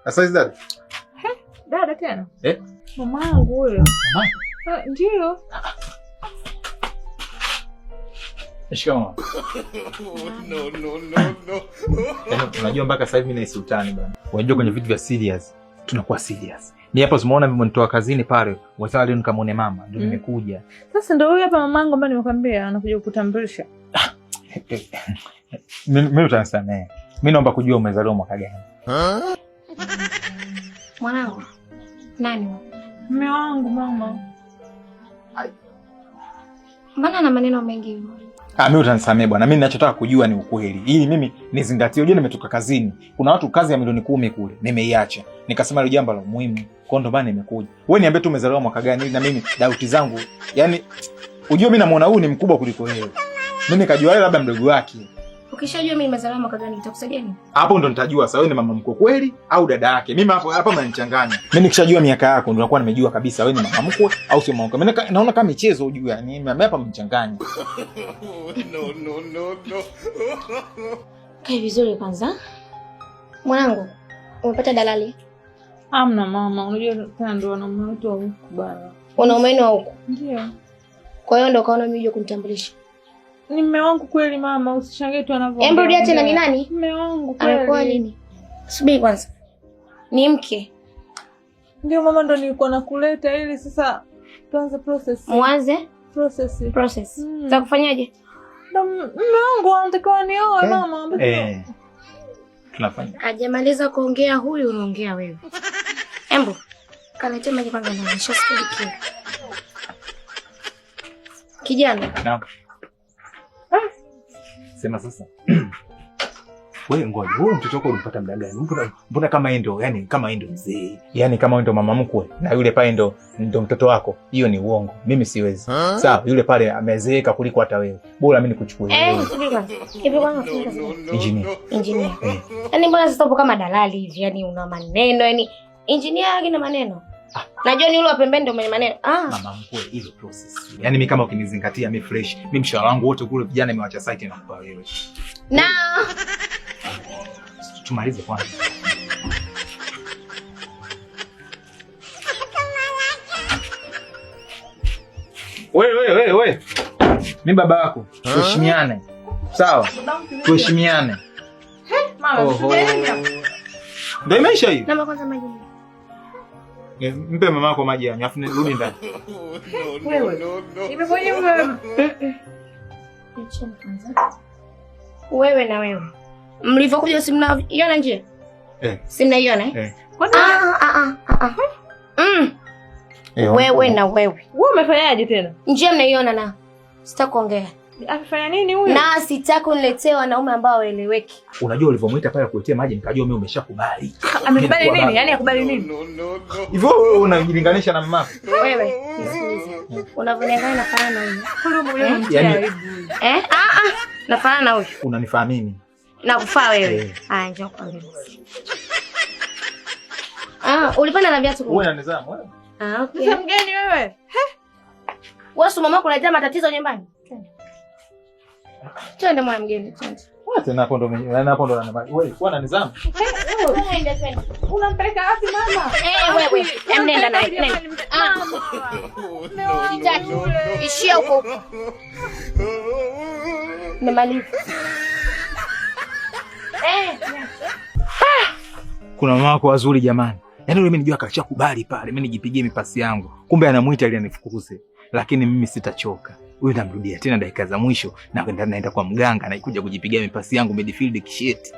Sasa hizi dada? Dada tena? Mamangu huyo. Mama? Ndio. Shikamoo. No. Unajua mpaka sasa hivi mimi ni sultani bwana. Unajua kwenye vitu vya serious tunakuwa serious. Ni hapa umeona mmenitoa kazini pale, wasema leo nikamwone mama, ndio nimekuja. Sasa ndio huyu hapa mamangu ambaye nimekwambia anakuja kukutambulisha. Mimi utanisamehe. Mimi naomba kujua umezaliwa mwaka gani? Mwanangu. Nani? Mume wangu mama. Mbona na maneno mengi hivyo? Mimi utanisamehe bwana. Mimi ninachotaka kujua ni ukweli. Ili mimi nizingatie. Unajua nimetoka kazini. Kuna watu kazi ya milioni 10 kule. Nimeiacha. Nikasema ile jambo la muhimu. Kwa ndo bana nimekuja. Wewe niambie tu umezaliwa mwaka gani ili na mimi dauti zangu. Yaani unajua mimi namuona huyu ni mkubwa kuliko wewe. Mimi nikajua yeye labda mdogo wake. Ukishajua mimi nimezaliwa mwaka gani itakusaidia nini? Hapo ndo nitajua sasa wewe ni mama mkwe kweli au dada yake. Mimi hapa mnanichanganya. Mimi nikishajua miaka yako ndo nakuwa nimejua kabisa wewe ni mama mkwe au sio mama mkwe. Mimi naona kama michezo ujue yani mimi hapa mnichanganya. No. Kai vizuri kwanza. Mwanangu, umepata dalali? Amna mama, unajua tena ndo wanaume wetu wa huku bana. Wanaume wa huku? Ndio. Kwa hiyo ndo kaona mimi uje kunitambulisha. Ni mume wangu kweli mama, usishangae tu anavyo. Embrodia tena ni nani? Mume wangu kweli. Amekuwa nini? Subiri kwanza. Ni mke. Ndio mama, ndo nilikuwa nakuleta ili sasa tuanze process. Mwanze process. Tutakufanyaje? Ndo mume wangu anataka nioe mama. Tunafanya. Hajamaliza kuongea huyu unaongea wewe. Embo. Kalete maji kwanza na nishasikia kitu. Kijana. Naam. Sema sasa. Wewe ngoja, wewe mtoto wako ulimpata muda gani? Mbona kama yeye ndo, yani kama yeye ndo mzee. Yaani kama yeye ndo mama mkwe na yule pale ndo mtoto wako. Hiyo ni uongo. Mimi siwezi. Sawa, yule pale amezeeka kuliko hata wewe. Bora mimi nikuchukue wewe. Hivi kwanza engineer. Yaani mbona sasa upo kama dalali hivi? Yaani una maneno, yaani engineer yake na maneno. Najua ni yule wa pembeni ndo mwenye maneno. Mama mkwe ile process. Yaani mimi kama ukinizingatia mimi fresh. Mimi mshahara wangu wote kule vijana nimewacha site na kupa wewe. Na tumalize kwanza. Wewe. Mimi baba yako. Tuheshimiane. Sawa? Tuheshimiane. Mama, ndio imeisha hiyo. Namba kwanza maji. Mpe mama yako maji yani, afu rudi ndani. Wewe. Imefanya wewe. Wewe na wewe. Mlivyokuja si mnaiona njia? Si mnaiona Wewe na wewe. Wewe umefanyaje tena? Njia mnaiona na. Sitaki kuongea. Afanya nini huyu? Na sitaki uniletee wanaume ambao waeleweki. Unajua ulivyomuita pale kuletea maji nikajua mimi umeshakubali. Amekubali nini? Yaani akubali nini? Hivyo wewe unajilinganisha na mama. Wewe, nisikilize. Unavyoniangalia nafanana na huyu. Yaani nafanana na huyu. Unanifaa mimi? Nakufaa wewe. Njoo kwanza. Ulipanda na viatu wewe na nizamu wewe. Okay. Sasa mgeni wewe? Wewe si mama kuletea matatizo nyumbani? Twende mwana mgeni, twende. Wewe tena hapo ndo wewe kwa na nizamu. Twende. Unampeleka wapi mama? Wewe, nenda naye. Sitaki. Ishia huko. Nimaliza. Kuna mama wako wazuri jamani. Yaani yule mimi nijua akashakubali pale, mimi nijipigie mipasi yangu. Kumbe anamuita ili anifukuze. Lakini mimi sitachoka. Huyu namrudia tena dakika za mwisho na naenda kwa mganga na kuja kujipigia mipasi yangu midfield kisheti.